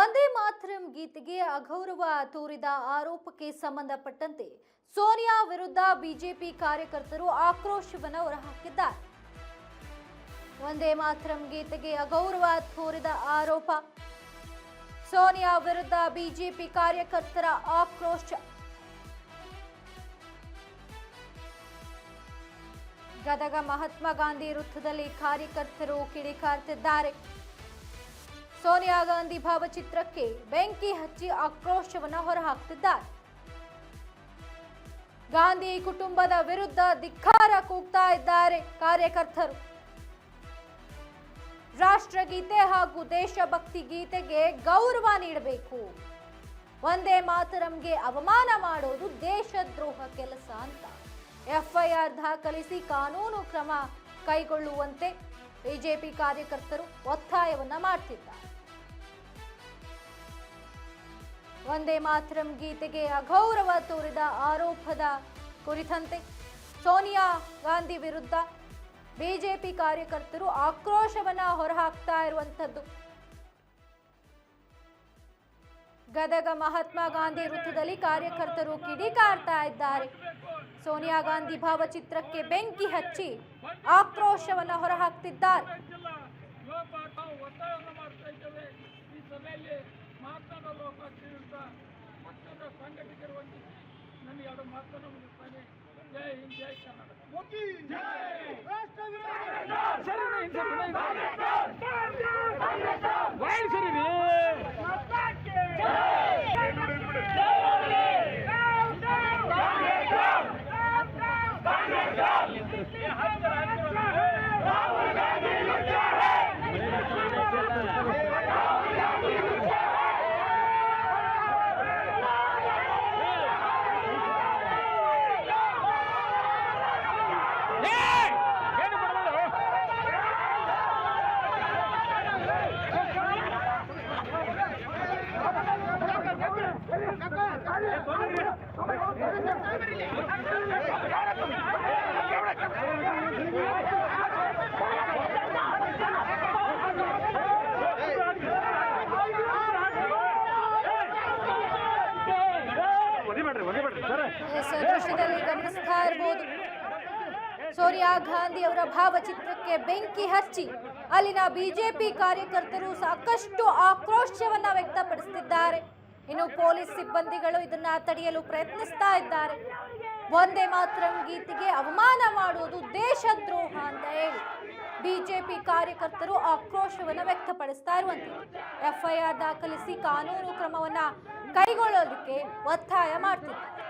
ವಂದೇ ಮಾತರಂ ಗೀತೆಗೆ ಅಗೌರವ ತೋರಿದ ಆರೋಪಕ್ಕೆ ಸಂಬಂಧಪಟ್ಟಂತೆ ಸೋನಿಯಾ ವಿರುದ್ಧ ಬಿಜೆಪಿ ಕಾರ್ಯಕರ್ತರು ಆಕ್ರೋಶವನ್ನು ಹೊರಹಾಕಿದ್ದಾರೆ. ವಂದೇ ಮಾತರಂ ಗೀತೆಗೆ ಅಗೌರವ ತೋರಿದ ಆರೋಪ, ಸೋನಿಯಾ ವಿರುದ್ಧ ಬಿಜೆಪಿ ಕಾರ್ಯಕರ್ತರ ಆಕ್ರೋಶ. ಗದಗ ಮಹಾತ್ಮ ಗಾಂಧಿ ವೃತ್ತದಲ್ಲಿ ಕಾರ್ಯಕರ್ತರು ಕಿಡಿಕಾರ್ತಿದ್ದಾರೆ. ಸೋನಿಯಾ ಗಾಂಧಿ ಭಾವಚಿತ್ರಕ್ಕೆ ಬೆಂಕಿ ಹಚ್ಚಿ ಆಕ್ರೋಶವನ್ನು ಹೊರಹಾಕ್ತಿದ್ದಾರೆ. ಗಾಂಧಿ ಕುಟುಂಬದ ವಿರುದ್ಧ ಧಿಕ್ಕಾರ ಕೂಗ್ತಾ ಇದ್ದಾರೆ ಕಾರ್ಯಕರ್ತರು. ರಾಷ್ಟ್ರಗೀತೆ ಹಾಗೂ ದೇಶಭಕ್ತಿ ಗೀತೆಗೆ ಗೌರವ ನೀಡಬೇಕು, ವಂದೇ ಮಾತರಂಗೆ ಅವಮಾನ ಮಾಡೋದು ದೇಶದ್ರೋಹ ಕೆಲಸ ಅಂತ ಎಫ್ಐಆರ್ ದಾಖಲಿಸಿ ಕಾನೂನು ಕ್ರಮ ಕೈಗೊಳ್ಳುವಂತೆ ಬಿಜೆಪಿ ಕಾರ್ಯಕರ್ತರು ಒತ್ತಾಯವನ್ನ ಮಾಡ್ತಿದ್ದಾರೆ. ವಂದೇ ಮಾತರಂ ಗೀತೆಗೆ ಅಗೌರವ ತೋರಿದ ಆರೋಪದ ಕುರಿತಂತೆ ಸೋನಿಯಾ ಗಾಂಧಿ ವಿರುದ್ಧ ಬಿಜೆಪಿ ಕಾರ್ಯಕರ್ತರು ಆಕ್ರೋಶವನ್ನ ಹೊರಹಾಕ್ತಾ ಇರುವಂತದ್ದು. ಗದಗ ಮಹಾತ್ಮ ಗಾಂಧಿ ವೃತ್ತದಲ್ಲಿ ಕಾರ್ಯಕರ್ತರು ಕಿಡಿಕಾರ್ತಾ ಇದ್ದಾರೆ. ಸೋನಿಯಾ ಗಾಂಧಿ ಭಾವಚಿತ್ರಕ್ಕೆ ಬೆಂಕಿ ಹಚ್ಚಿ ಆಕ್ರೋಶವನ್ನ ಹೊರಹಾಕ್ತಿದ್ದಾರೆ. ದೃಶ್ಯದಲ್ಲಿ ಗಮನಿಸ್ತಾ ಇರಬಹುದು, ಸೋನಿಯಾ ಗಾಂಧಿ ಅವರ ಭಾವಚಿತ್ರಕ್ಕೆ ಬೆಂಕಿ ಹಚ್ಚಿ ಅಲ್ಲಿನ ಬಿಜೆಪಿ ಕಾರ್ಯಕರ್ತರು ಸಾಕಷ್ಟು ಆಕ್ರೋಶವನ್ನ ವ್ಯಕ್ತಪಡಿಸುತ್ತಿದ್ದಾರೆ. ಇನ್ನು ಪೊಲೀಸ್ ಸಿಬ್ಬಂದಿಗಳು ಇದನ್ನ ತಡೆಯಲು ಪ್ರಯತ್ನಿಸ್ತಾ ಇದ್ದಾರೆ. ವಂದೇ ಮಾತರಂ ಗೀತೆಗೆ ಅವಮಾನ ಮಾಡುವುದು ದೇಶದ್ರೋಹ ಅಂತ ಹೇಳಿ ಬಿಜೆಪಿ ಕಾರ್ಯಕರ್ತರು ಆಕ್ರೋಶವನ್ನ ವ್ಯಕ್ತಪಡಿಸ್ತಾ ಇರುವಂತದ್ದು. ಎಫ್ಐಆರ್ ದಾಖಲಿಸಿ ಕಾನೂನು ಕ್ರಮವನ್ನ ಕೈಗೊಳ್ಳೋದಕ್ಕೆ ಒತ್ತಾಯ ಮಾಡ್ತಿದ್ದಾರೆ.